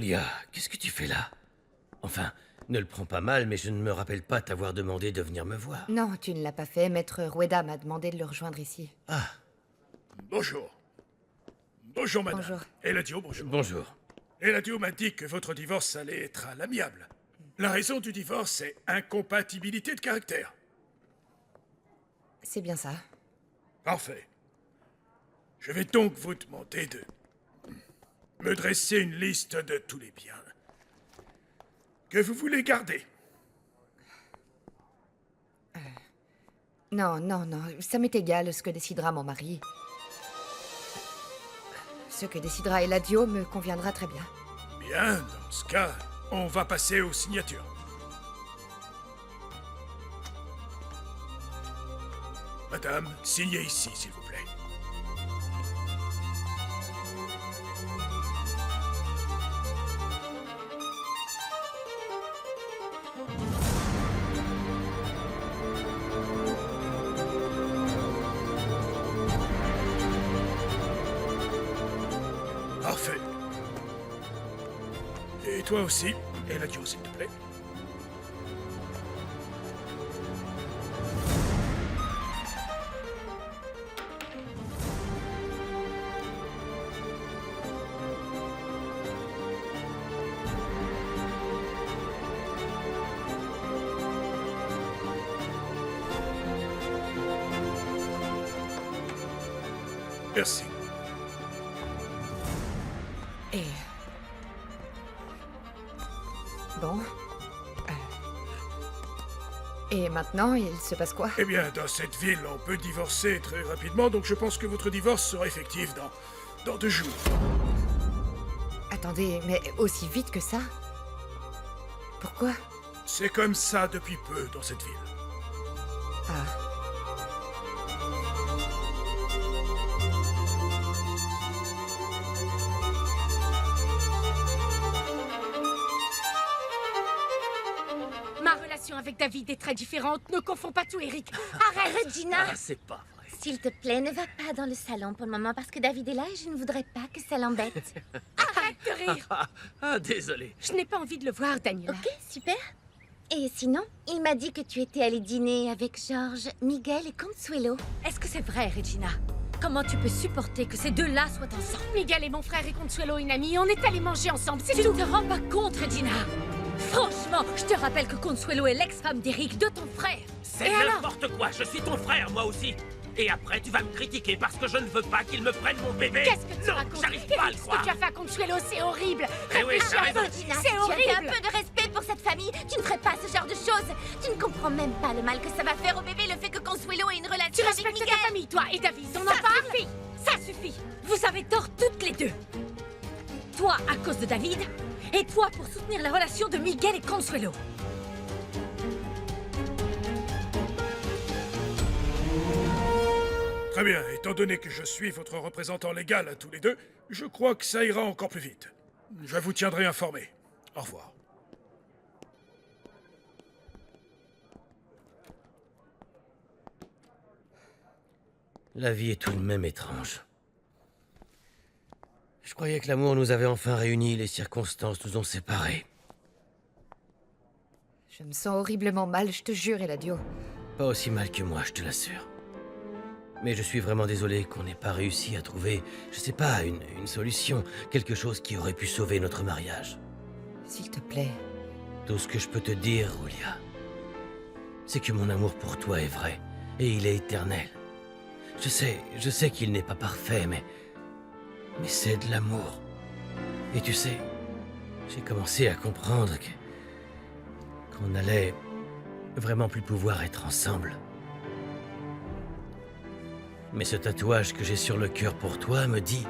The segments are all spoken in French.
Julia, qu'est-ce que tu fais là? Enfin, ne le prends pas mal, mais je ne me rappelle pas t'avoir demandé de venir me voir. Non, tu ne l'as pas fait. Maître Rueda m'a demandé de le rejoindre ici. Ah, Bonjour. Bonjour, madame. Bonjour. Eladio, bonjour. bonjour. Eladio m'a dit que votre divorce allait être à l'amiable. La raison du divorce est incompatibilité de caractère. C'est bien ça. Parfait. Je vais donc vous demander de me dresser une liste de tous les biens que vous voulez garder. Non, non, non. Ça m'est égal ce que décidera mon mari. Ce que décidera Eladio me conviendra très bien. Bien, dans ce cas, on va passer aux signatures. Madame, signez ici, s'il vous plaît. Parfait. Et toi aussi, Eladio, s'il te plaît. Merci. Et... Bon. Et maintenant, il se passe quoi? Eh bien, dans cette ville, on peut divorcer très rapidement, donc je pense que votre divorce sera effectif dans 2 jours. Attendez, mais aussi vite que ça? Pourquoi? C'est comme ça depuis peu dans cette ville. Ah. Ma relation avec David est très différente. Ne confonds pas tout, Eric. Arrête, Regina. Ah, c'est pas vrai. S'il te plaît, ne va pas dans le salon pour le moment parce que David est là et je ne voudrais pas que ça l'embête. Arrête de rire. Désolé. Je n'ai pas envie de le voir, Daniela. Ok, super. Et sinon, il m'a dit que tu étais allé dîner avec Georges, Miguel et Consuelo. Est-ce que c'est vrai, Regina? Comment tu peux supporter que ces deux-là soient ensemble? Miguel est mon frère et Consuelo une amie. On est allés manger ensemble, c'est tout. Tu ne te rends pas compte, Regina? Franchement, je te rappelle que Consuelo est l'ex-femme d'Eric, de ton frère. C'est n'importe quoi, je suis ton frère, moi aussi. Et après, tu vas me critiquer parce que je ne veux pas qu'il me prenne mon bébé. Qu'est-ce que tu Non, racontes? j'arrive pas à le Eric, ce croire. que tu as fait à Consuelo, c'est horrible. Eh oui, Réfléchis t'as un raison. peu. Regina, si C'est tu avais un horrible. peu de respect pour cette famille, tu ne ferais pas ce genre de choses. Tu ne comprends même pas le mal que ça va faire au bébé le fait que Consuelo ait une Tu relation avec respectes Miguel. ta famille, toi et David. On en Ça parle? suffit. Ça suffit. Vous avez tort toutes les deux. Toi à cause de David, et toi pour soutenir la relation de Miguel et Consuelo. Très bien, étant donné que je suis votre représentant légal à tous les deux, je crois que ça ira encore plus vite. Je vous tiendrai informé. Au revoir. La vie est tout de même étrange. Je croyais que l'amour nous avait enfin réunis, les circonstances nous ont séparés. Je me sens horriblement mal, je te jure, Eladio. Pas aussi mal que moi, je te l'assure. Mais je suis vraiment désolé qu'on n'ait pas réussi à trouver, je sais pas, une solution, quelque chose qui aurait pu sauver notre mariage. S'il te plaît. Tout ce que je peux te dire, Julia, c'est que mon amour pour toi est vrai, et il est éternel. Je sais qu'il n'est pas parfait, mais c'est de l'amour. Et tu sais, j'ai commencé à comprendre qu'on allait vraiment plus pouvoir être ensemble. Mais ce tatouage que j'ai sur le cœur pour toi me dit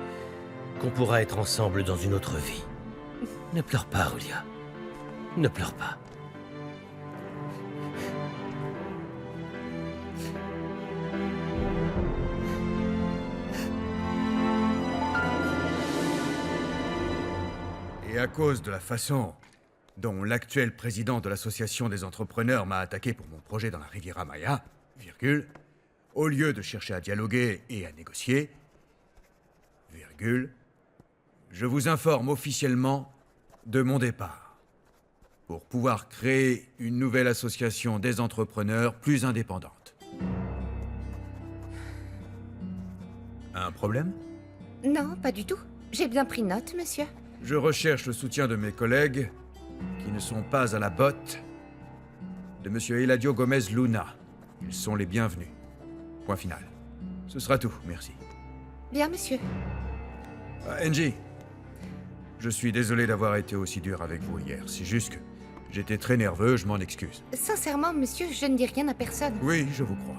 qu'on pourra être ensemble dans une autre vie. Ne pleure pas, Julia. Ne pleure pas. Et à cause de la façon dont l'actuel président de l'association des entrepreneurs m'a attaqué pour mon projet dans la Riviera Maya, virgule, au lieu de chercher à dialoguer et à négocier, virgule, je vous informe officiellement de mon départ, pour pouvoir créer une nouvelle association des entrepreneurs plus indépendante. Un problème? Non, pas du tout. J'ai bien pris note, monsieur. Je recherche le soutien de mes collègues qui ne sont pas à la botte de Monsieur Eladio Gomez Luna. Ils sont les bienvenus. Point final. Ce sera tout, merci. Bien, monsieur. Angie, je suis désolé d'avoir été aussi dur avec vous hier. C'est juste que j'étais très nerveux, je m'en excuse. Sincèrement, monsieur, je ne dis rien à personne. Oui, je vous crois.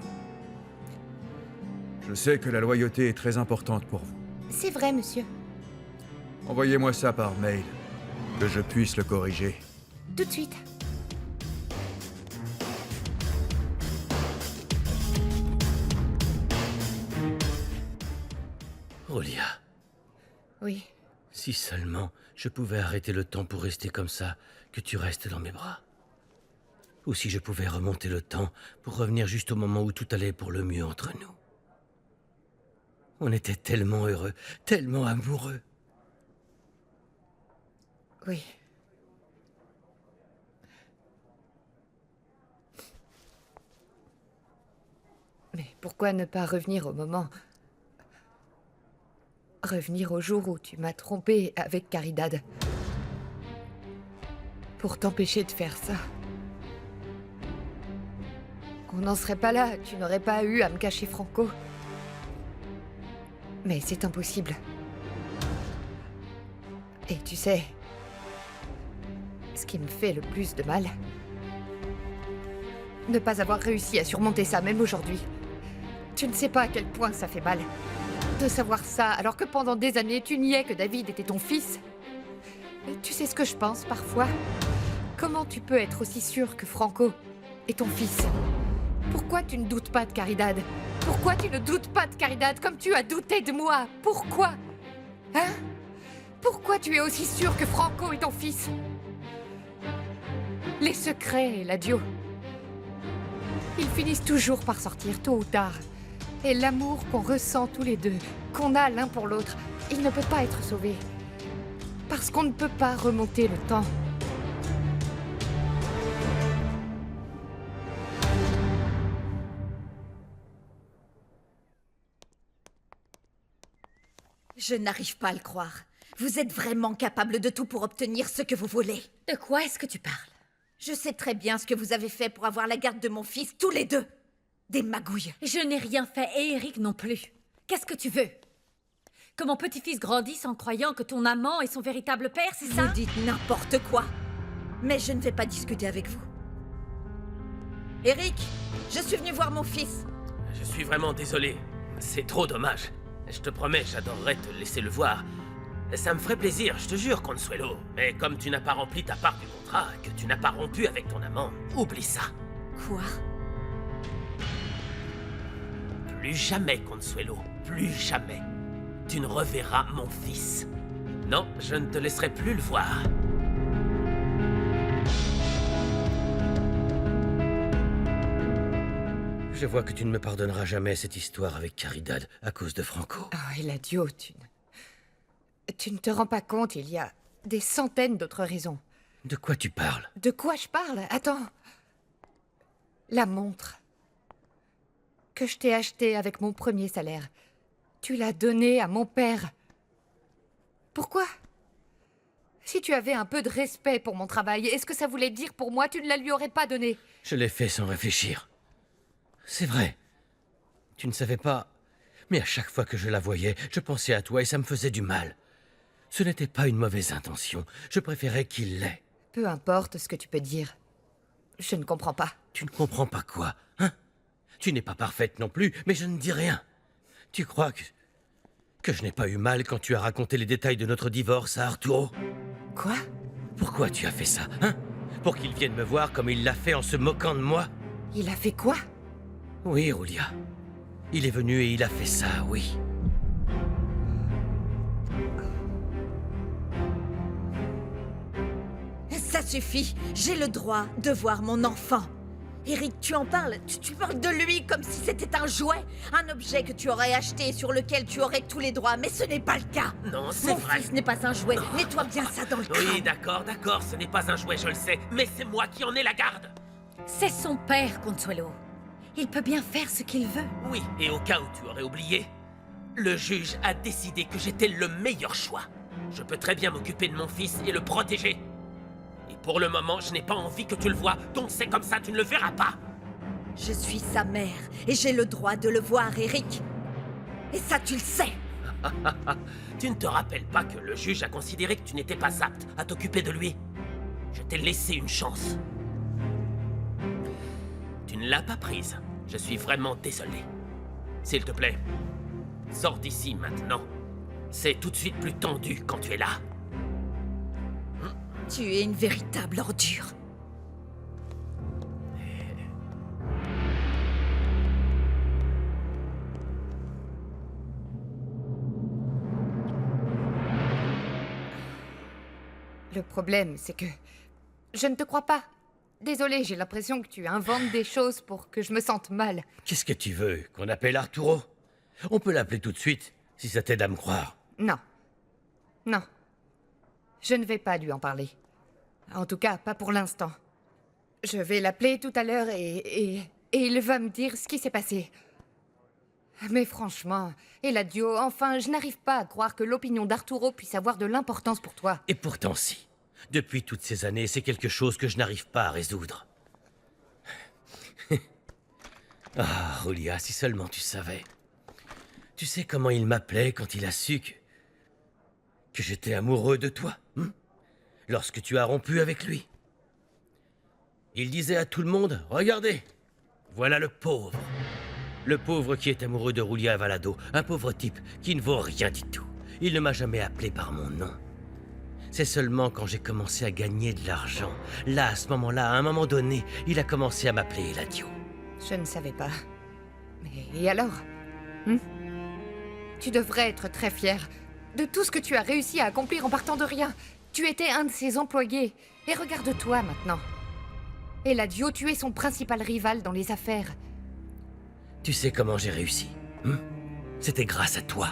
Je sais que la loyauté est très importante pour vous. C'est vrai, monsieur. Envoyez-moi ça par mail, que je puisse le corriger. Tout de suite. Julia, Oui. si seulement je pouvais arrêter le temps pour rester comme ça, que tu restes dans mes bras. Ou si je pouvais remonter le temps pour revenir juste au moment où tout allait pour le mieux entre nous. On était tellement heureux, tellement amoureux. Oui. Mais pourquoi ne pas revenir au moment... Revenir au jour où tu m'as trompé avec Caridad. Pour t'empêcher de faire ça. On n'en serait pas là, tu n'aurais pas eu à me cacher Franco. Mais c'est impossible. Et tu sais... Ce qui me fait le plus de mal... Ne pas avoir réussi à surmonter ça, même aujourd'hui. Tu ne sais pas à quel point ça fait mal. De savoir ça, alors que pendant des années, tu niais que David était ton fils. Et tu sais ce que je pense, parfois? Comment tu peux être aussi sûr que Franco est ton fils? Pourquoi tu ne doutes pas de Caridad? Pourquoi tu ne doutes pas de Caridad comme tu as douté de moi? Pourquoi? Hein? Pourquoi tu es aussi sûr que Franco est ton fils? Les secrets et l'adieu. Ils finissent toujours par sortir, tôt ou tard. Et l'amour qu'on ressent tous les deux, qu'on a l'un pour l'autre, il ne peut pas être sauvé. Parce qu'on ne peut pas remonter le temps. Je n'arrive pas à le croire. Vous êtes vraiment capable de tout pour obtenir ce que vous voulez. De quoi est-ce que tu parles? Je sais très bien ce que vous avez fait pour avoir la garde de mon fils, tous les deux. Des magouilles. Je n'ai rien fait et Eric non plus. Qu'est-ce que tu veux? Que mon petit-fils grandisse en croyant que ton amant est son véritable père, c'est ça? Vous dites n'importe quoi. Mais je ne vais pas discuter avec vous. Eric, je suis venu voir mon fils. Je suis vraiment désolé. C'est trop dommage. Je te promets, j'adorerais te laisser le voir. Ça me ferait plaisir, je te jure, Consuelo. Mais comme tu n'as pas rempli ta part du contrat, que tu n'as pas rompu avec ton amant, oublie ça. Quoi? Plus jamais, Consuelo. Plus jamais. Tu ne reverras mon fils. Non, je ne te laisserai plus le voir. Je vois que tu ne me pardonneras jamais cette histoire avec Caridad à cause de Franco. Oh, Eladio, tu ne te rends pas compte, il y a des centaines d'autres raisons. De quoi tu parles? De quoi je parle? Attends. La montre que je t'ai achetée avec mon premier salaire. Tu l'as donnée à mon père. Pourquoi? Si tu avais un peu de respect pour mon travail, est-ce que ça voulait dire pour moi tu ne la lui aurais pas donnée? Je l'ai fait sans réfléchir. C'est vrai. Tu ne savais pas. Mais à chaque fois que je la voyais, je pensais à toi et ça me faisait du mal. Ce n'était pas une mauvaise intention. Je préférais qu'il l'ait. Peu importe ce que tu peux dire. Je ne comprends pas. Tu ne comprends pas quoi, hein? Tu n'es pas parfaite non plus, mais je ne dis rien. Tu crois que je n'ai pas eu mal quand tu as raconté les détails de notre divorce à Arturo? Quoi? Pourquoi tu as fait ça, hein? Pour qu'il vienne me voir comme il l'a fait en se moquant de moi? Il a fait quoi? Oui, Julia. Il est venu et il a fait ça, oui. Ça suffit. J'ai le droit de voir mon enfant. Eric, tu en parles. Tu parles de lui comme si c'était un jouet. Un objet que tu aurais acheté et sur lequel tu aurais tous les droits. Mais ce n'est pas le cas. Non, c'est Mon vrai. fils n'est pas un jouet. Mets-toi bien ça dans le crâne. Oui, d'accord, ce n'est pas un jouet, je le sais, mais c'est moi qui en ai la garde. C'est son père, Consuelo. Il peut bien faire ce qu'il veut. Oui, et au cas où tu aurais oublié, le juge a décidé que j'étais le meilleur choix. Je peux très bien m'occuper de mon fils et le protéger. Et pour le moment, je n'ai pas envie que tu le vois, donc c'est comme ça, tu ne le verras pas. Je suis sa mère et j'ai le droit de le voir, Eric. Et ça, tu le sais. Tu ne te rappelles pas que le juge a considéré que tu n'étais pas apte à t'occuper de lui? Je t'ai laissé une chance. Tu ne l'as pas prise. Je suis vraiment désolé. S'il te plaît, sors d'ici maintenant. C'est tout de suite plus tendu quand tu es là. Tu es une véritable ordure. Le problème, c'est que... Je ne te crois pas. Désolée, j'ai l'impression que tu inventes des choses pour que je me sente mal. Qu'est-ce que tu veux? Qu'on appelle Arturo? On peut l'appeler tout de suite, si ça t'aide à me croire. Non. Non. Je ne vais pas lui en parler. En tout cas, pas pour l'instant. Je vais l'appeler tout à l'heure et il va me dire ce qui s'est passé. Mais franchement, Eladio, enfin, je n'arrive pas à croire que l'opinion d'Arturo puisse avoir de l'importance pour toi. Et pourtant si. Depuis toutes ces années, c'est quelque chose que je n'arrive pas à résoudre. Ah, Julia, si seulement tu savais. Tu sais comment il m'appelait quand il a su que j'étais amoureux de toi, lorsque tu as rompu avec lui. Il disait à tout le monde, regardez, voilà le pauvre. Le pauvre qui est amoureux de Julia Valado, un pauvre type qui ne vaut rien du tout. Il ne m'a jamais appelé par mon nom. C'est seulement quand j'ai commencé à gagner de l'argent, là, à ce moment-là, à un moment donné, il a commencé à m'appeler Eladio. Je ne savais pas. Mais et alors? Tu devrais être très fier de tout ce que tu as réussi à accomplir en partant de rien. Tu étais un de ses employés. Et regarde-toi maintenant. Eladio, tu es son principal rival dans les affaires. Tu sais comment j'ai réussi, C'était grâce à toi.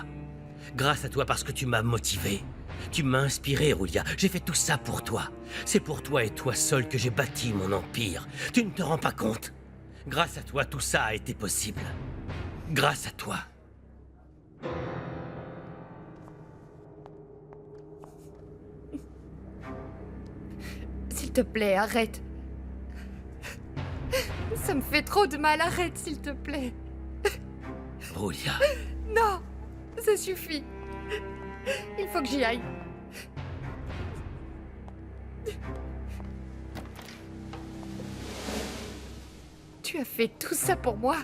Grâce à toi parce que tu m'as motivé. Tu m'as inspiré, Julia. J'ai fait tout ça pour toi. C'est pour toi et toi seul que j'ai bâti mon empire. Tu ne te rends pas compte? Grâce à toi, tout ça a été possible. Grâce à toi. S'il te plaît, arrête. Ça me fait trop de mal, arrête, s'il te plaît. Julia. Non, ça suffit. Il faut que j'y aille. Tu as fait tout ça pour moi?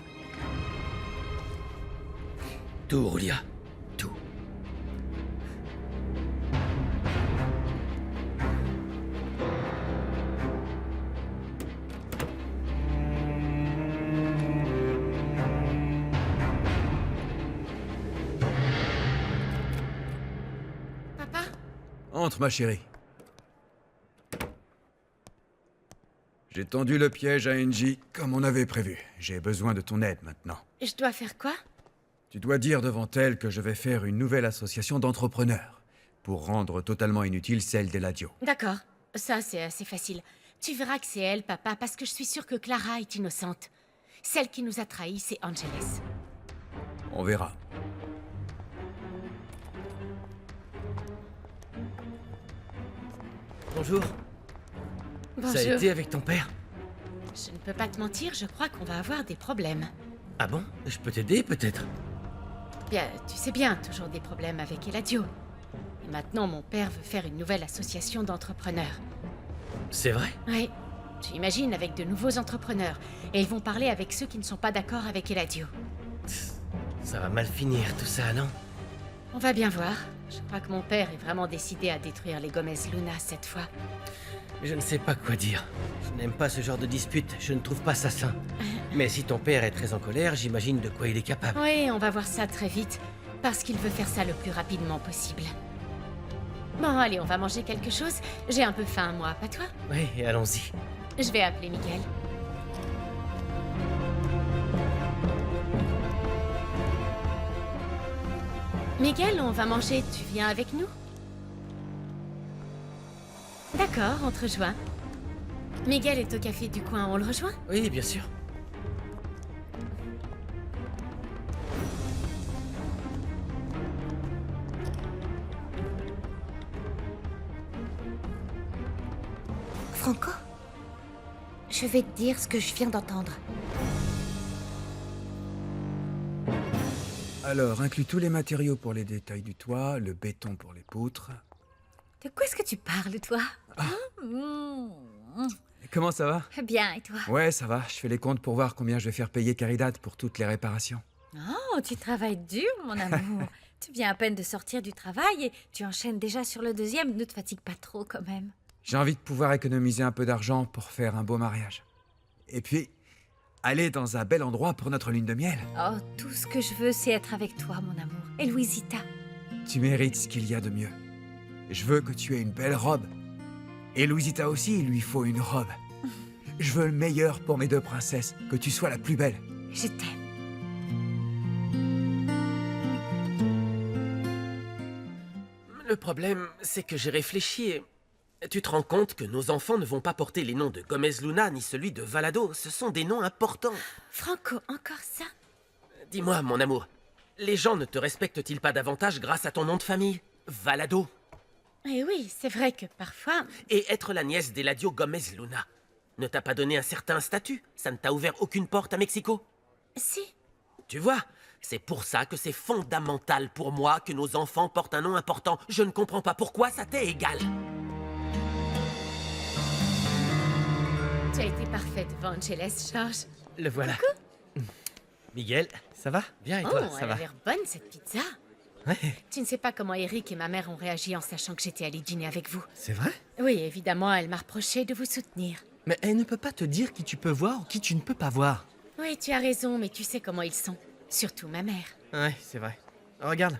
Tout, Julia. Tout. Papa? Entre, ma chérie. J'ai tendu le piège à Angie comme on avait prévu. J'ai besoin de ton aide maintenant. Je dois faire quoi? Tu dois dire devant elle que je vais faire une nouvelle association d'entrepreneurs pour rendre totalement inutile celle d'Eladio. D'accord, ça c'est assez facile. Tu verras que c'est elle, papa, parce que je suis sûre que Clara est innocente. Celle qui nous a trahis, c'est Angeles. On verra. Bonjour. Bonjour. Ça a été avec ton père? Je ne peux pas te mentir, je crois qu'on va avoir des problèmes. Ah bon? Je peux t'aider, peut-être? Bien, tu sais bien, toujours des problèmes avec Eladio. Et maintenant, mon père veut faire une nouvelle association d'entrepreneurs. C'est vrai? Oui, j'imagine avec de nouveaux entrepreneurs. Et ils vont parler avec ceux qui ne sont pas d'accord avec Eladio. Ça va mal finir, tout ça, non? On va bien voir. Je crois que mon père est vraiment décidé à détruire les Gomez Luna cette fois. Je ne sais pas quoi dire. Je n'aime pas ce genre de dispute, je ne trouve pas ça sain. Mais si ton père est très en colère, j'imagine de quoi il est capable. Oui, on va voir ça très vite, parce qu'il veut faire ça le plus rapidement possible. Bon, allez, on va manger quelque chose. J'ai un peu faim, moi, pas toi? Oui, allons-y. Je vais appeler Miguel. Miguel, on va manger, tu viens avec nous? D'accord, on te rejoint. Miguel est au café du coin, on le rejoint? Oui, bien sûr. Franco, je vais te dire ce que je viens d'entendre. Alors, inclus tous les matériaux pour les détails du toit, le béton pour les poutres. De quoi est-ce que tu parles, toi? Comment ça va? Bien, et toi? Ouais, ça va. Je fais les comptes pour voir combien je vais faire payer Caridad pour toutes les réparations. Oh, tu travailles dur, mon amour. Tu viens à peine de sortir du travail et tu enchaînes déjà sur le deuxième. Ne te fatigue pas trop, quand même. J'ai envie de pouvoir économiser un peu d'argent pour faire un beau mariage. Et puis, aller dans un bel endroit pour notre lune de miel. Oh, tout ce que je veux, c'est être avec toi, mon amour. Et Louisita. Tu mérites ce qu'il y a de mieux. Je veux que tu aies une belle robe. Et Louisita aussi, il lui faut une robe. Je veux le meilleur pour mes deux princesses, que tu sois la plus belle. Je t'aime. Le problème, c'est que j'ai réfléchi et... Tu te rends compte que nos enfants ne vont pas porter les noms de Gomez Luna ni celui de Valado. Ce sont des noms importants. Franco, encore ça? Dis-moi, mon amour, les gens ne te respectent-ils pas davantage grâce à ton nom de famille? Valado. Eh oui, c'est vrai que parfois... Et être la nièce d'Eladio Gomez Luna ne t'a pas donné un certain statut? Ça ne t'a ouvert aucune porte à Mexico? Si. Tu vois, c'est pour ça que c'est fondamental pour moi que nos enfants portent un nom important. Je ne comprends pas pourquoi ça t'est égal. Tu as été parfait devant Angeles, George. Le voilà. Miguel, ça va? Bien et Oh, toi, ça elle va? a l'air bonne, cette pizza. Ouais, Tu ne sais pas comment Eric et ma mère ont réagi en sachant que j'étais allée dîner avec vous. c'est vrai? Oui, évidemment, elle m'a reproché de vous soutenir. Mais elle ne peut pas te dire qui tu peux voir ou qui tu ne peux pas voir. Oui, tu as raison, mais tu sais comment ils sont. Surtout ma mère. Ouais, c'est vrai. Regarde,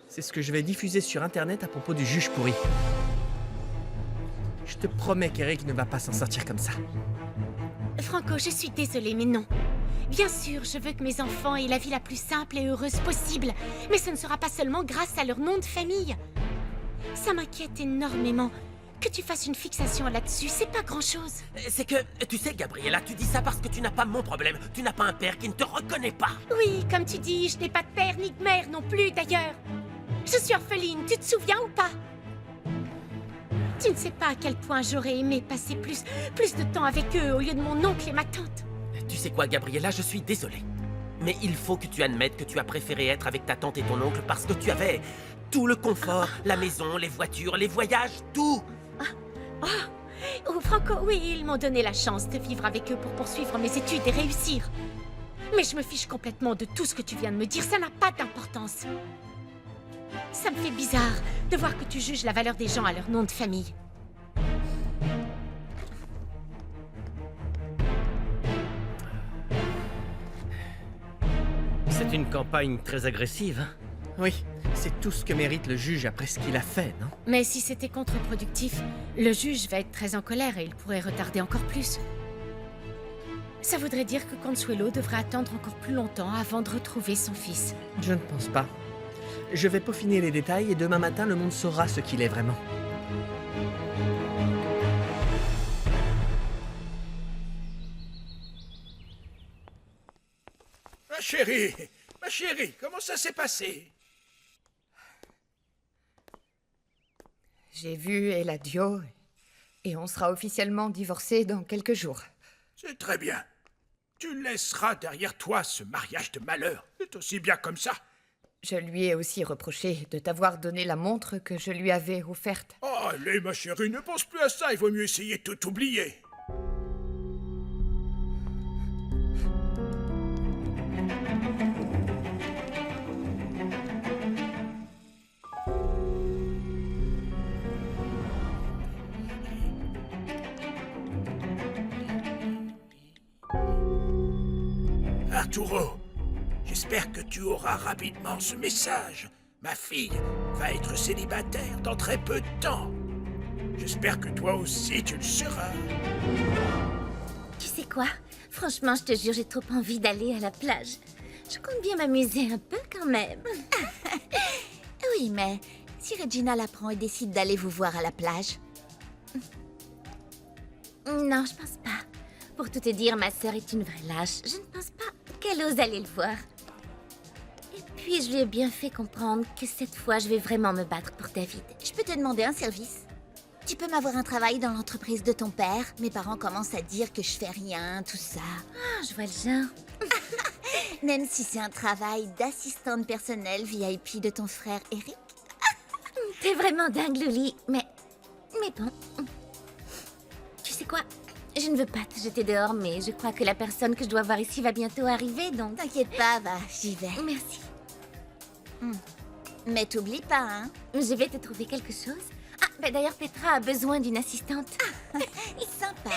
c'est ce que je vais diffuser sur Internet à propos du juge pourri. Je te promets qu'Eric ne va pas s'en sortir comme ça. Franco, je suis désolée, mais non. Bien sûr, je veux que mes enfants aient la vie la plus simple et heureuse possible. Mais ce ne sera pas seulement grâce à leur nom de famille. Ça m'inquiète énormément. Que tu fasses une fixation là-dessus, c'est pas grand-chose. C'est que, tu sais, Gabriella, tu dis ça parce que tu n'as pas mon problème. Tu n'as pas un père qui ne te reconnaît pas. Oui, comme tu dis, je n'ai pas de père ni de mère non plus, d'ailleurs. Je suis orpheline, tu te souviens ou pas? Tu ne sais pas à quel point j'aurais aimé passer plus de temps avec eux au lieu de mon oncle et ma tante. Tu sais quoi, Gabriella, je suis désolé. Mais il faut que tu admettes que tu as préféré être avec ta tante et ton oncle parce que tu avais tout le confort, la maison, les voitures, les voyages, tout. Oh, Franco, oui, ils m'ont donné la chance de vivre avec eux pour poursuivre mes études et réussir. Mais je me fiche complètement de tout ce que tu viens de me dire, ça n'a pas d'importance. Ça me fait bizarre de voir que tu juges la valeur des gens à leur nom de famille. C'est une campagne très agressive, hein? Oui, c'est tout ce que mérite le juge après ce qu'il a fait, non? Mais si c'était contre-productif, le juge va être très en colère et il pourrait retarder encore plus. Ça voudrait dire que Consuelo devrait attendre encore plus longtemps avant de retrouver son fils. Je ne pense pas. Je vais peaufiner les détails et demain matin, le monde saura ce qu'il est vraiment. Ma chérie, comment ça s'est passé? J'ai vu Eladio et on sera officiellement divorcés dans quelques jours. C'est très bien. Tu laisseras derrière toi ce mariage de malheur. C'est aussi bien comme ça. Je lui ai aussi reproché de t'avoir donné la montre que je lui avais offerte. Oh, allez, ma chérie, ne pense plus à ça. Il vaut mieux essayer de tout oublier. Arturo, j'espère que tu auras rapidement ce message. Ma fille va être célibataire dans très peu de temps. J'espère que toi aussi tu le seras. Tu sais quoi? Franchement, je te jure, j'ai trop envie d'aller à la plage. Je compte bien m'amuser un peu quand même. Oui, mais si Regina l'apprend et décide d'aller vous voir à la plage? Non, je pense pas. Pour tout te dire, ma sœur est une vraie lâche. Je ne pense pas qu'elle ose aller le voir. Et puis, je lui ai bien fait comprendre que cette fois, je vais vraiment me battre pour David. Je peux te demander un service? Tu peux m'avoir un travail dans l'entreprise de ton père? Mes parents commencent à dire que je fais rien, tout ça. Ah, je vois le genre. Même si c'est un travail d'assistante personnelle VIP de ton frère Eric? T'es vraiment dingue, Luli. Mais bon. Tu sais quoi? Je ne veux pas te jeter dehors, mais je crois que la personne que je dois voir ici va bientôt arriver, donc... T'inquiète pas, va, j'y vais. Merci. Mais t'oublies pas, hein? Je vais te trouver quelque chose. Ah, bah d'ailleurs, Petra a besoin d'une assistante. Sympa.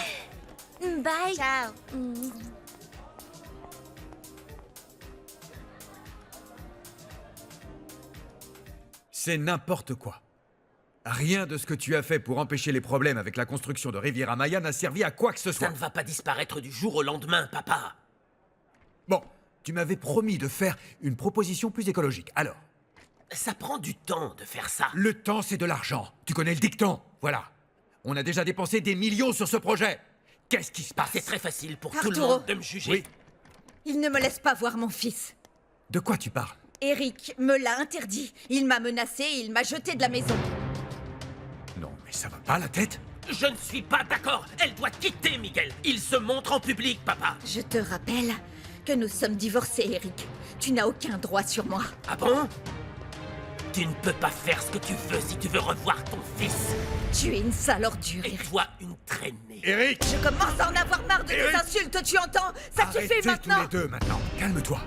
Bye. Ciao. C'est n'importe quoi. Rien de ce que tu as fait pour empêcher les problèmes avec la construction de Riviera Maya n'a servi à quoi que ce soit. Ça ne va pas disparaître du jour au lendemain, papa. Bon, tu m'avais promis de faire une proposition plus écologique, alors. Ça prend du temps de faire ça. Le temps, c'est de l'argent. Tu connais le dicton, voilà. On a déjà dépensé des millions sur ce projet. Qu'est-ce qui se passe? C'est très facile pour tout le Arturo. monde de me juger. Oui. Il ne me laisse pas voir mon fils. De quoi tu parles? Eric me l'a interdit. Il m'a menacé et il m'a jeté de la maison. Non, mais ça va pas la tête? Je ne suis pas d'accord. Elle doit quitter Miguel. Il se montre en public, papa. Je te rappelle que nous sommes divorcés, Eric. Tu n'as aucun droit sur moi. Ah bon? Tu ne peux pas faire ce que tu veux si tu veux revoir ton fils. Tu es une sale ordure, Et Eric. toi, une traînée. Eric! Je commence à en avoir marre de tes Eric. insultes, tu entends? Ça Arrêtez suffit tous maintenant. les deux maintenant. Calme-toi.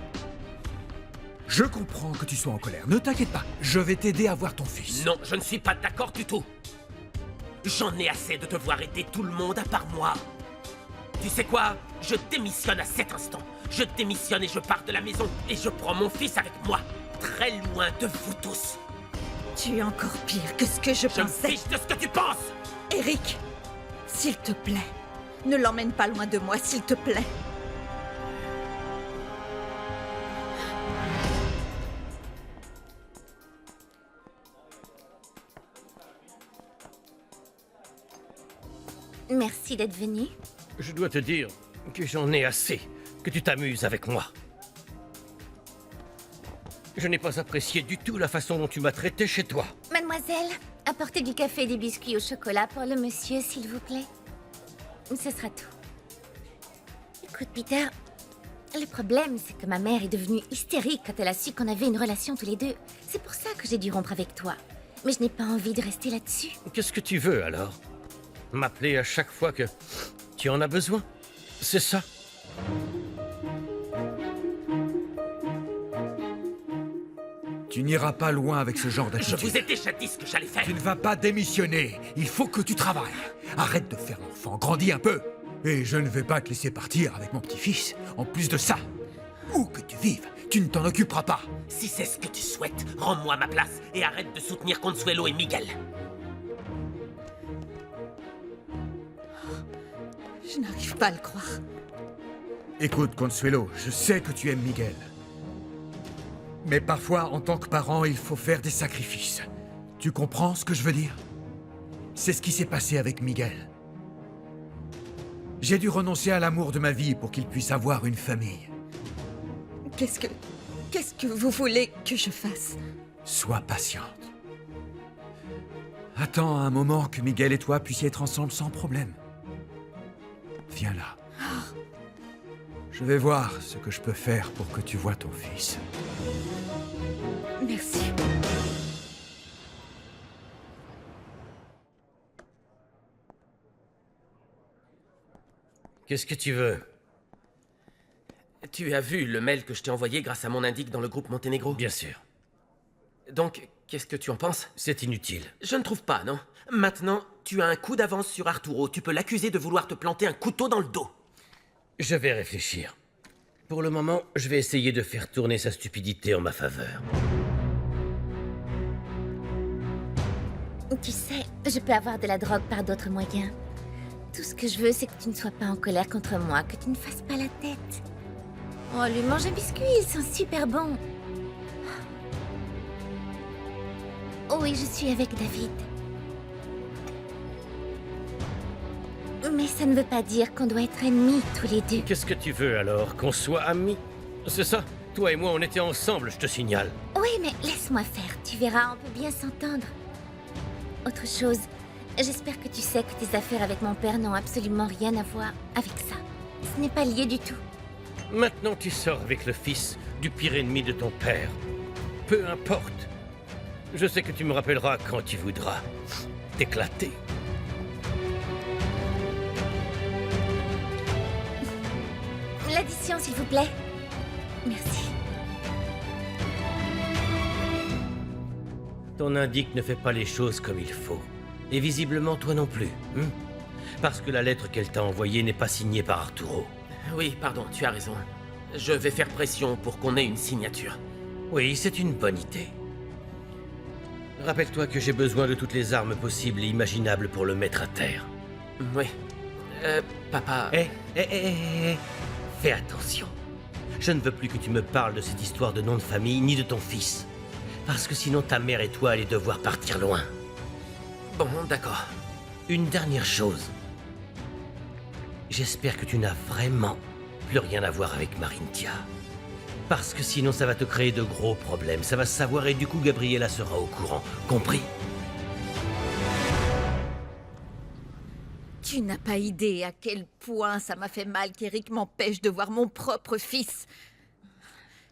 Je comprends que tu sois en colère. Ne t'inquiète pas. Je vais t'aider à voir ton fils. Non, je ne suis pas d'accord du tout. J'en ai assez de devoir aider tout le monde à part moi. Tu sais quoi? Je démissionne à cet instant. Je démissionne et je pars de la maison. Et je prends mon fils avec moi. Très loin de vous tous. Tu es encore pire que ce que je Je me pensais. fiche de ce que tu penses. Eric, s'il te plaît, ne l'emmène pas loin de moi, s'il te plaît. Merci d'être venu. Je dois te dire que j'en ai assez que tu t'amuses avec moi. Je n'ai pas apprécié du tout la façon dont tu m'as traité chez toi. Mademoiselle, apportez du café et des biscuits au chocolat pour le monsieur, s'il vous plaît. Ce sera tout. Écoute, Peter, le problème, c'est que ma mère est devenue hystérique quand elle a su qu'on avait une relation tous les deux. C'est pour ça que j'ai dû rompre avec toi. Mais je n'ai pas envie de rester là-dessus. Qu'est-ce que tu veux alors? M'appeler à chaque fois que tu en as besoin? C'est ça? Tu n'iras pas loin avec ce genre Je d'attitude. vous ai déjà dit ce que j'allais faire. Tu ne vas pas démissionner. Il faut que tu travailles. Arrête de faire l'enfant. Grandis un peu. Et je ne vais pas te laisser partir avec mon petit-fils. En plus de ça, où que tu vives, tu ne t'en occuperas pas. Si c'est ce que tu souhaites, rends-moi ma place et arrête de soutenir Consuelo et Miguel. Je n'arrive pas à le croire. Écoute, Consuelo, je sais que tu aimes Miguel. Mais parfois, en tant que parent, il faut faire des sacrifices. Tu comprends ce que je veux dire? C'est ce qui s'est passé avec Miguel. J'ai dû renoncer à l'amour de ma vie pour qu'il puisse avoir une famille. Qu'est-ce que vous voulez que je fasse? Sois patiente. Attends un moment que Miguel et toi puissiez être ensemble sans problème. Viens là. Je vais voir ce que je peux faire pour que tu vois ton fils. Merci. Qu'est-ce que tu veux? Tu as vu le mail que je t'ai envoyé grâce à mon indique dans le groupe Monténégro? Bien sûr. Donc, qu'est-ce que tu en penses? C'est inutile. Je ne trouve pas, non? Maintenant, tu as un coup d'avance sur Arturo. Tu peux l'accuser de vouloir te planter un couteau dans le dos. Je vais réfléchir. Pour le moment, je vais essayer de faire tourner sa stupidité en ma faveur. Tu sais, je peux avoir de la drogue par d'autres moyens. Tout ce que je veux, c'est que tu ne sois pas en colère contre moi, que tu ne fasses pas la tête. Oh, lui mange un biscuit, ils sont super bons. Oui, je suis avec David. Mais ça ne veut pas dire qu'on doit être ennemis tous les deux. Qu'est-ce que tu veux alors? Qu'on soit amis? C'est ça? Toi et moi, on était ensemble, je te signale. Oui, mais laisse-moi faire. Tu verras, on peut bien s'entendre. Autre chose, j'espère que tu sais que tes affaires avec mon père n'ont absolument rien à voir avec ça. Ce n'est pas lié du tout. Maintenant, tu sors avec le fils du pire ennemi de ton père. Peu importe. Je sais que tu me rappelleras quand tu voudras t'éclater. L'addition, s'il vous plaît. Merci. Ton indique ne fait pas les choses comme il faut. Et visiblement, toi non plus. Parce que la lettre qu'elle t'a envoyée n'est pas signée par Arturo. Oui, pardon, tu as raison. Je vais faire pression pour qu'on ait une signature. Oui, c'est une bonne idée. Rappelle-toi que j'ai besoin de toutes les armes possibles et imaginables pour le mettre à terre. Oui. Papa... Fais attention. Je ne veux plus que tu me parles de cette histoire de nom de famille, ni de ton fils. Parce que sinon ta mère et toi allez devoir partir loin. Bon, d'accord. Une dernière chose. J'espère que tu n'as vraiment plus rien à voir avec Marintia. Parce que sinon ça va te créer de gros problèmes. Ça va se savoir et du coup Gabriella sera au courant. Compris? Tu n'as pas idée à quel point ça m'a fait mal qu'Eric m'empêche de voir mon propre fils.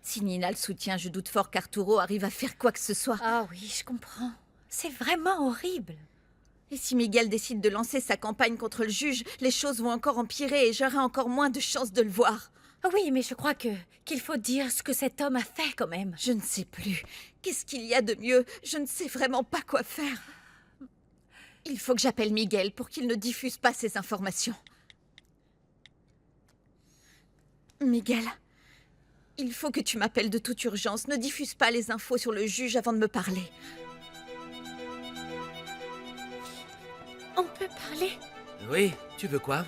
Si Nina le soutient, je doute fort qu'Arturo arrive à faire quoi que ce soit. Ah oui, je comprends. C'est vraiment horrible. Et si Miguel décide de lancer sa campagne contre le juge, les choses vont encore empirer et j'aurai encore moins de chances de le voir. Oui, mais je crois qu'il faut dire ce que cet homme a fait quand même. Je ne sais plus. Qu'est-ce qu'il y a de mieux? Je ne sais vraiment pas quoi faire. Il faut que j'appelle Miguel pour qu'il ne diffuse pas ces informations. Miguel, il faut que tu m'appelles de toute urgence. Ne diffuse pas les infos sur le juge avant de me parler. On peut parler? Oui, tu veux quoi?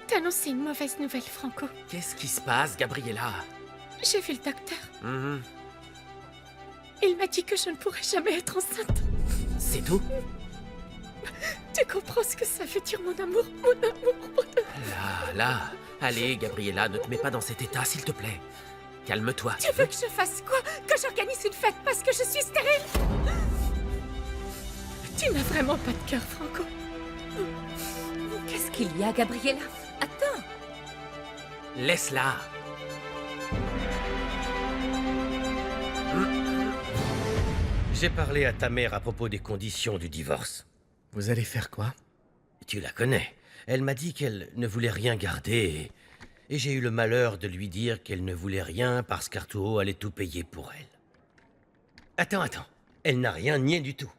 T'annoncer une mauvaise nouvelle, Franco. Qu'est-ce qui se passe, Gabriella? J'ai vu le docteur. Mhm. Il m'a dit que je ne pourrais jamais être enceinte. C'est tout? Tu comprends ce que ça veut dire, mon amour, mon amour. Là. Allez, Gabriella, ne te mets pas dans cet état, s'il te plaît. Calme-toi. Tu veux que je fasse quoi? Que j'organise une fête parce que je suis stérile? Tu n'as vraiment pas de cœur, Franco. Qu'est-ce qu'il y a, Gabriella? Attends. Laisse-la. J'ai parlé à ta mère à propos des conditions du divorce. Vous allez faire quoi? Tu la connais. Elle m'a dit qu'elle ne voulait rien garder et j'ai eu le malheur de lui dire qu'elle ne voulait rien parce qu'Arturo allait tout payer pour elle. Attends. Elle n'a rien nié du tout.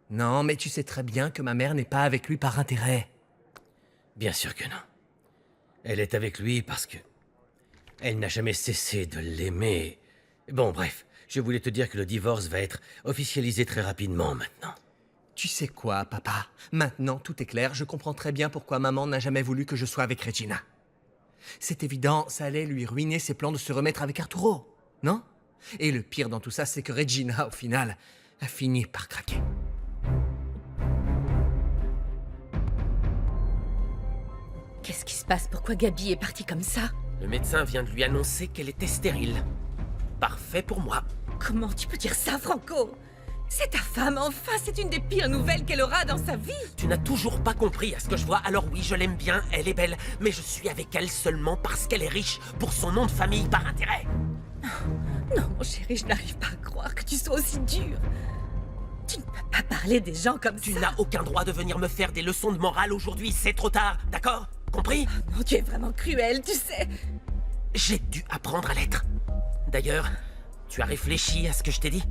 Non, mais tu sais très bien que ma mère n'est pas avec lui par intérêt. Bien sûr que non. Elle est avec lui parce que... elle n'a jamais cessé de l'aimer. Bon, bref, je voulais te dire que le divorce va être officialisé très rapidement maintenant. Tu sais quoi, papa? Maintenant, tout est clair. Je comprends très bien pourquoi maman n'a jamais voulu que je sois avec Regina. C'est évident, ça allait lui ruiner ses plans de se remettre avec Arturo, non? Et le pire dans tout ça, c'est que Regina, au final, a fini par craquer. Qu'est-ce qui se passe? Pourquoi Gabi est partie comme ça? Le médecin vient de lui annoncer qu'elle était stérile. Parfait pour moi. Comment tu peux dire ça, Franco? C'est ta femme, enfin, c'est une des pires nouvelles qu'elle aura dans sa vie. Tu n'as toujours pas compris à ce que je vois. Alors oui, je l'aime bien, elle est belle, mais je suis avec elle seulement parce qu'elle est riche, pour son nom de famille, par intérêt. Non, mon chéri, je n'arrive pas à croire que tu sois aussi dur. Tu ne peux pas parler des gens comme Tu ça. n'as aucun droit de venir me faire des leçons de morale aujourd'hui, c'est trop tard, d'accord? Compris? Non, tu es vraiment cruel, tu sais. J'ai dû apprendre à l'être. D'ailleurs, tu as réfléchi à ce que je t'ai dit?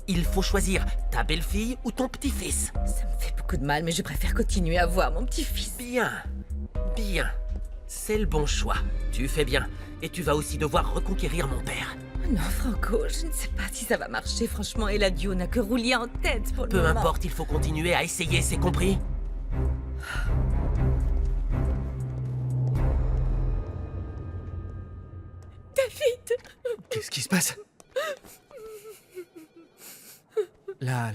Il faut choisir ta belle-fille ou ton petit-fils. Ça me fait beaucoup de mal, mais je préfère continuer à voir mon petit-fils. Bien. C'est le bon choix. Tu fais bien. Et tu vas aussi devoir reconquérir mon père. Non, Franco, je ne sais pas si ça va marcher. Franchement, Eladio n'a que roulier en tête pour le Peu moment. importe, il faut continuer à essayer, c'est compris? David! Qu'est-ce qui se passe? Là.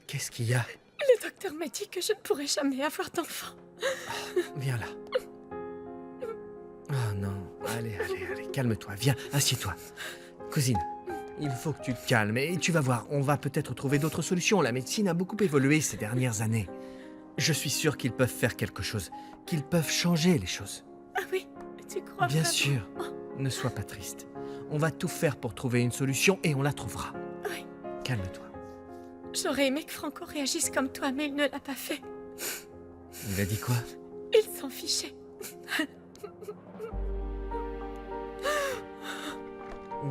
Qu'est-ce qu'il y a? Le docteur m'a dit que je ne pourrais jamais avoir d'enfant. Viens là. Oh non, allez, calme-toi, viens, assieds-toi. Cousine, il faut que tu te calmes et tu vas voir, on va peut-être trouver d'autres solutions. La médecine a beaucoup évolué ces dernières années. Je suis sûr qu'ils peuvent faire quelque chose, qu'ils peuvent changer les choses. Ah oui, tu crois Bien vraiment? sûr, ne sois pas triste. On va tout faire pour trouver une solution et on la trouvera. Oui. Calme-toi. J'aurais aimé que Franco réagisse comme toi, mais il ne l'a pas fait. Il a dit quoi? Il s'en fichait.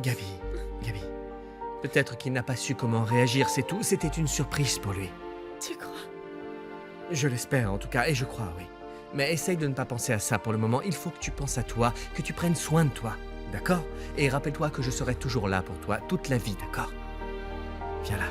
Gabi, peut-être qu'il n'a pas su comment réagir, c'est tout. C'était une surprise pour lui. Tu crois? Je l'espère en tout cas, et je crois, oui. Mais essaye de ne pas penser à ça pour le moment. Il faut que tu penses à toi, que tu prennes soin de toi, d'accord? Et rappelle-toi que je serai toujours là pour toi, toute la vie, d'accord? Viens là.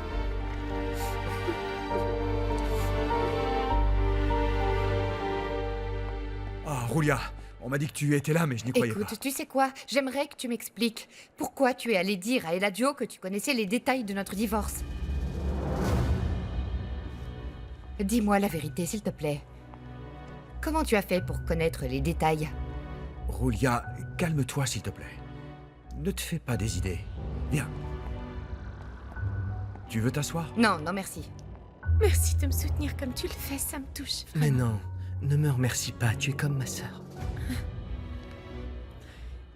Ah, Roulia, on m'a dit que tu étais là, mais je n'y croyais Écoute, pas. tu sais quoi? J'aimerais que tu m'expliques pourquoi tu es allé dire à Eladio que tu connaissais les détails de notre divorce. Dis-moi la vérité, s'il te plaît. Comment tu as fait pour connaître les détails? Roulia, calme-toi, s'il te plaît. Ne te fais pas des idées. Viens. Tu veux t'asseoir? Non, non, merci. Merci de me soutenir comme tu le fais, ça me touche. Mais non, ne me remercie pas, tu es comme ma sœur.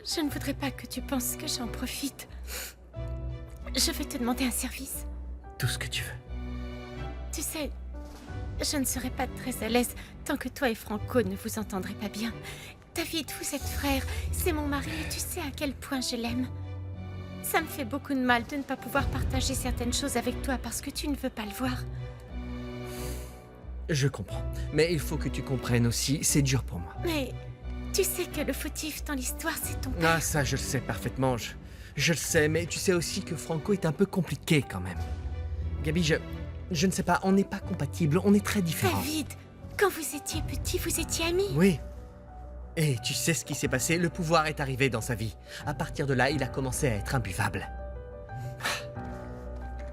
Je ne voudrais pas que tu penses que j'en profite. Je vais te demander un service. Tout ce que tu veux. Tu sais, je ne serais pas très à l'aise tant que toi et Franco ne vous entendrez pas bien. David, vous êtes frères, c'est mon mari et tu sais à quel point je l'aime. Ça me fait beaucoup de mal de ne pas pouvoir partager certaines choses avec toi parce que tu ne veux pas le voir. Je comprends. Mais il faut que tu comprennes aussi, c'est dur pour moi. Mais tu sais que le fautif dans l'histoire, c'est ton père. Ah, ça, je le sais parfaitement. Je le sais, mais tu sais aussi que Franco est un peu compliqué quand même. Gabi, je ne sais pas, on n'est pas compatibles, on est très différents. David, quand vous étiez petit, vous étiez amis. Oui. Et tu sais ce qui s'est passé, le pouvoir est arrivé dans sa vie. À partir de là, il a commencé à être imbuvable.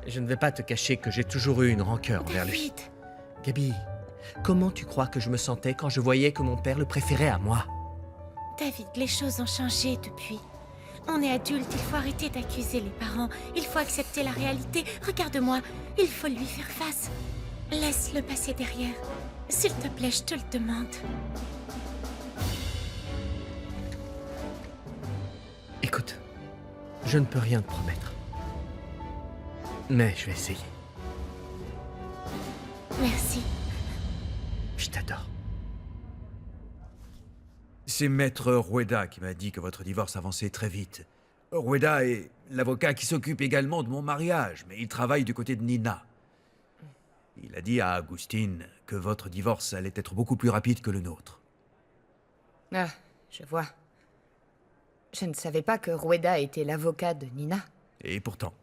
Je ne vais pas te cacher que j'ai toujours eu une rancœur envers lui. David, Gabi, comment tu crois que je me sentais quand je voyais que mon père le préférait à moi? David, les choses ont changé depuis. On est adulte, il faut arrêter d'accuser les parents. Il faut accepter la réalité. Regarde-moi, il faut lui faire face. Laisse-le passer derrière. S'il te plaît, je te le demande. Écoute, je ne peux rien te promettre. Mais je vais essayer. Merci. Je t'adore. C'est Maître Rueda qui m'a dit que votre divorce avançait très vite. Rueda est l'avocat qui s'occupe également de mon mariage, mais il travaille du côté de Nina. Il a dit à Agustine que votre divorce allait être beaucoup plus rapide que le nôtre. Ah, je vois. Je ne savais pas que Rueda était l'avocat de Nina. Et pourtant,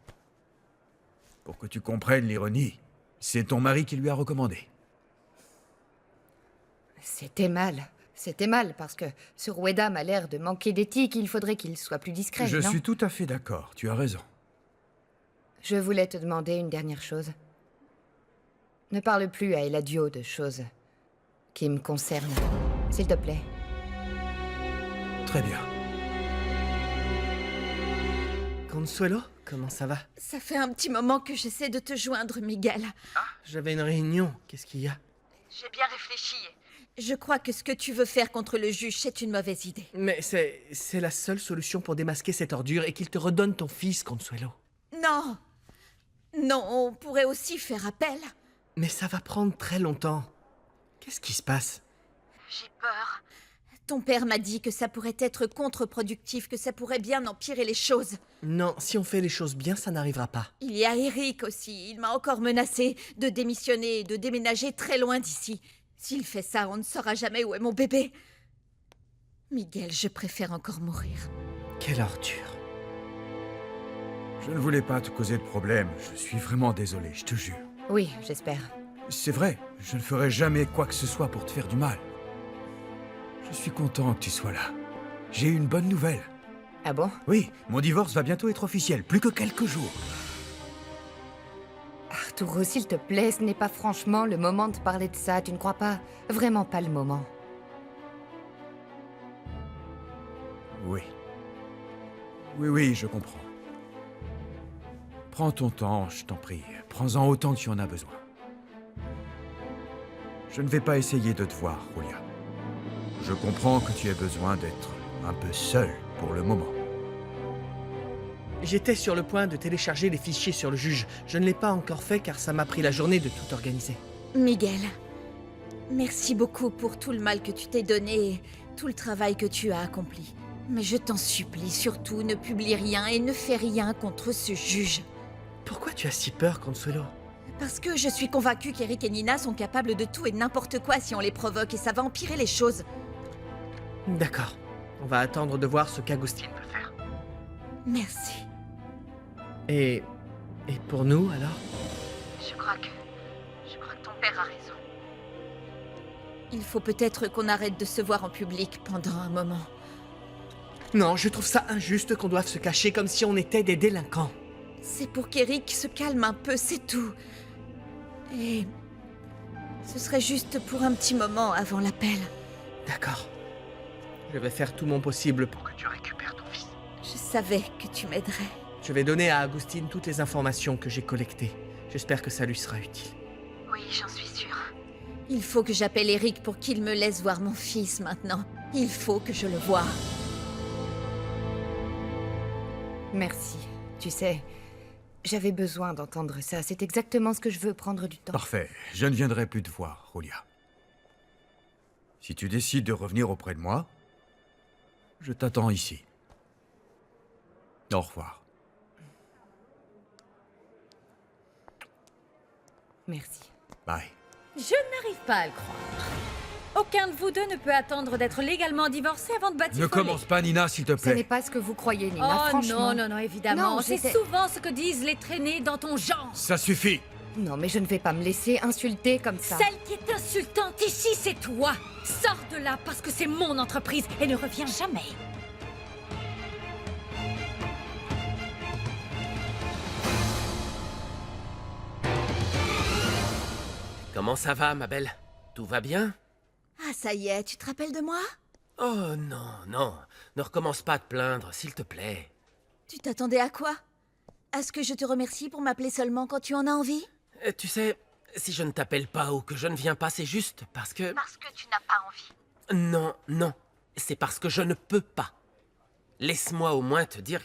pour que tu comprennes l'ironie, c'est ton mari qui lui a recommandé. C'était mal. C'était mal, parce que ce Rueda m'a l'air de manquer d'éthique. Il faudrait qu'il soit plus discret, Je non? suis tout à fait d'accord, tu as raison. Je voulais te demander une dernière chose. Ne parle plus à Eladio de choses qui me concernent. S'il te plaît. Très bien. Consuelo, comment ça va? Ça fait un petit moment que j'essaie de te joindre, Miguel. J'avais une réunion, qu'est-ce qu'il y a? J'ai bien réfléchi. Je crois que ce que tu veux faire contre le juge, c'est une mauvaise idée. Mais c'est la seule solution pour démasquer cette ordure et qu'il te redonne ton fils, Consuelo. Non. Non, on pourrait aussi faire appel. Mais ça va prendre très longtemps. Qu'est-ce qui se passe? J'ai peur. Ton père m'a dit que ça pourrait être contre-productif, que ça pourrait bien empirer les choses. Non, si on fait les choses bien, ça n'arrivera pas. Il y a Eric aussi. Il m'a encore menacé de démissionner et de déménager très loin d'ici. S'il fait ça, on ne saura jamais où est mon bébé. Miguel, je préfère encore mourir. Quelle ordure. Je ne voulais pas te causer de problème. Je suis vraiment désolé, je te jure. Oui, j'espère. C'est vrai, je ne ferai jamais quoi que ce soit pour te faire du mal. Je suis content que tu sois là. J'ai une bonne nouvelle. Ah bon? Oui, mon divorce va bientôt être officiel, plus que quelques jours. Arturo, s'il te plaît, ce n'est pas franchement le moment de parler de ça, tu ne crois pas? Vraiment pas le moment. Oui. Oui, je comprends. Prends ton temps, je t'en prie. Prends-en autant que tu en as besoin. Je ne vais pas essayer de te voir, Julia. Je comprends que tu aies besoin d'être un peu seul pour le moment. J'étais sur le point de télécharger les fichiers sur le juge. Je ne l'ai pas encore fait car ça m'a pris la journée de tout organiser. Miguel, merci beaucoup pour tout le mal que tu t'es donné et tout le travail que tu as accompli. Mais je t'en supplie, surtout, ne publie rien et ne fais rien contre ce juge. Pourquoi tu as si peur, Consuelo? Parce que je suis convaincue qu'Eric et Nina sont capables de tout et de n'importe quoi si on les provoque et ça va empirer les choses. D'accord. On va attendre de voir ce qu'Agustin peut faire. Merci. Et pour nous, alors? Je crois que ton père a raison. Il faut peut-être qu'on arrête de se voir en public pendant un moment. Non, je trouve ça injuste qu'on doive se cacher comme si on était des délinquants. C'est pour qu'Eric se calme un peu, c'est tout. Et ce serait juste pour un petit moment avant l'appel. D'accord. Je vais faire tout mon possible pour que tu récupères ton fils. Je savais que tu m'aiderais. Je vais donner à Agustin toutes les informations que j'ai collectées. J'espère que ça lui sera utile. Oui, j'en suis sûre. Il faut que j'appelle Eric pour qu'il me laisse voir mon fils maintenant. Il faut que je le voie. Merci. Tu sais, j'avais besoin d'entendre ça. C'est exactement ce que je veux, prendre du temps. Parfait. Je ne viendrai plus te voir, Julia. Si tu décides de revenir auprès de moi, je t'attends ici. Au revoir. Merci. Bye. Je n'arrive pas à le croire. Aucun de vous deux ne peut attendre d'être légalement divorcé avant de batifoler. Ne commence pas, Nina, s'il te Ce n'est plaît. pas ce que vous croyez, Nina, Oh franchement. non, évidemment. Non, C'est j'étais- souvent ce que disent les traînées dans ton genre. Ça suffit. Non, mais je ne vais pas me laisser insulter comme ça. Celle qui est insultante ici, c'est toi. Sors de là parce que c'est mon entreprise et ne reviens jamais. Comment ça va, ma belle? Tout va bien? Ah, ça y est, tu te rappelles de moi? Oh non. Ne recommence pas à te plaindre, s'il te plaît. Tu t'attendais à quoi? À ce que je te remercie pour m'appeler seulement quand tu en as envie? Tu sais, si je ne t'appelle pas ou que je ne viens pas, c'est juste parce que... Parce que tu n'as pas envie. Non. C'est parce que je ne peux pas. Laisse-moi au moins te dire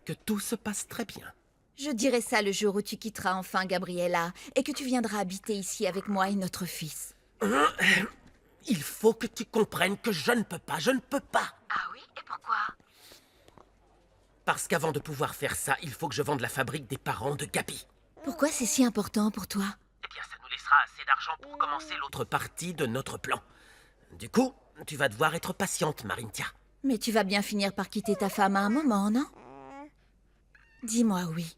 que tout se passe très bien. Je dirai ça le jour où tu quitteras enfin Gabriella et que tu viendras habiter ici avec moi et notre fils. Il faut que tu comprennes que je ne peux pas. Ah oui? Et pourquoi? Parce qu'avant de pouvoir faire ça, il faut que je vende la fabrique des parents de Gabi. Pourquoi c'est si important pour toi? Eh bien, ça nous laissera assez d'argent pour commencer l'autre partie de notre plan. Du coup, tu vas devoir être patiente, Marintia. Mais tu vas bien finir par quitter ta femme à un moment, non? Dis-moi oui.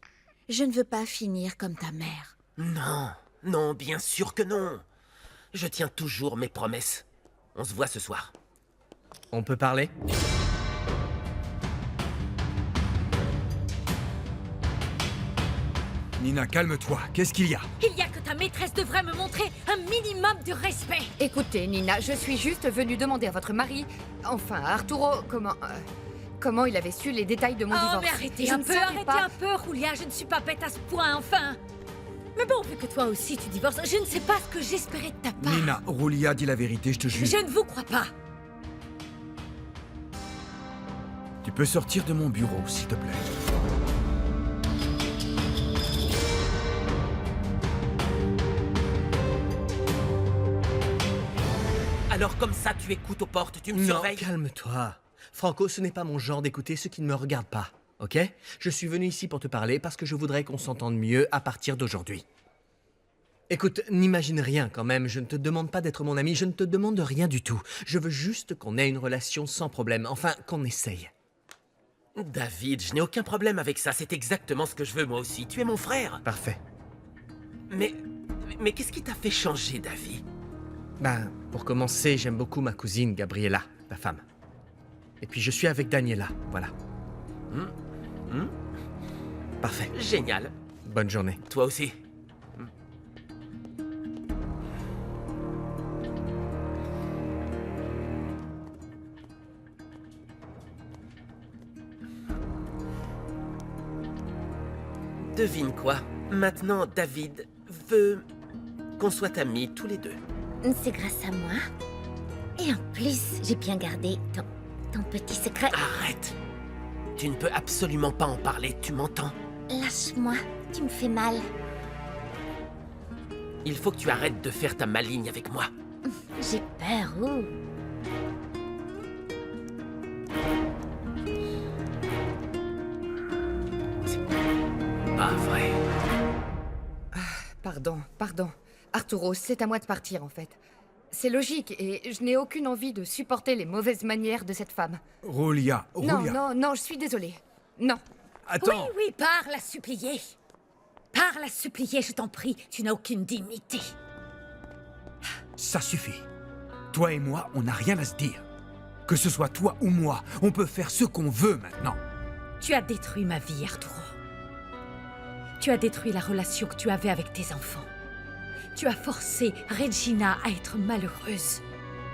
Je ne veux pas finir comme ta mère. Non, bien sûr que non. Je tiens toujours mes promesses. On se voit ce soir. On peut parler? Nina, calme-toi. Qu'est-ce qu'il y a? Il y a que ta maîtresse devrait me montrer un minimum de respect. Écoutez, Nina, je suis juste venue demander à votre mari, enfin à Arturo, comment il avait su les détails de mon Oh, divorce. mais arrêtez Je un ne peu, savais arrêtez pas. un peu, Julia, je ne suis pas bête à ce point, enfin. Mais bon, vu que toi aussi tu divorces, je ne sais pas ce que j'espérais de ta part. Nina, Julia, dis la vérité, je te jure. Je ne vous crois pas. Tu peux sortir de mon bureau, s'il te plaît. Alors comme ça, tu écoutes aux portes, tu me Non, surveilles. calme-toi. Franco, ce n'est pas mon genre d'écouter ce qui ne me regarde pas, ok? Je suis venu ici pour te parler parce que je voudrais qu'on s'entende mieux à partir d'aujourd'hui. Écoute, n'imagine rien quand même, je ne te demande pas d'être mon ami, je ne te demande rien du tout. Je veux juste qu'on ait une relation sans problème, enfin, qu'on essaye. David, je n'ai aucun problème avec ça, c'est exactement ce que je veux moi aussi. Tu es mon frère. Parfait. Mais qu'est-ce qui t'a fait changer d'avis? Ben, pour commencer, j'aime beaucoup ma cousine Gabriella, ta femme. Et puis je suis avec Daniela, voilà. Parfait. Génial. Bonne journée. Toi aussi. Devine quoi? Maintenant, David veut qu'on soit amis tous les deux. C'est grâce à moi. Et en plus, j'ai bien gardé ton petit secret. Arrête! Tu ne peux absolument pas en parler, tu m'entends? Lâche-moi, tu me fais mal. Il faut que tu arrêtes de faire ta maligne avec moi. J'ai peur, ouh. Pas vrai. Pardon. Arturo, c'est à moi de partir en fait. C'est logique et je n'ai aucune envie de supporter les mauvaises manières de cette femme. Roulia, Roulia. Non, je suis désolée. Non. Attends. Oui, parle à supplier. Parle à supplier, je t'en prie. Tu n'as aucune dignité. Ça suffit. Toi et moi, on n'a rien à se dire. Que ce soit toi ou moi, on peut faire ce qu'on veut maintenant. Tu as détruit ma vie, Arturo. Tu as détruit la relation que tu avais avec tes enfants. Tu as forcé Regina à être malheureuse,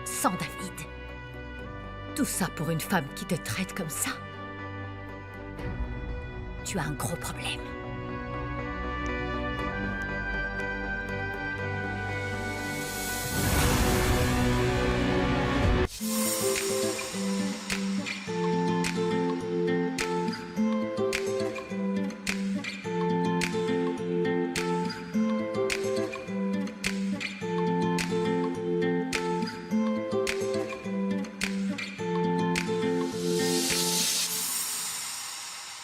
sans David. Tout ça pour une femme qui te traite comme ça. Tu as un gros problème.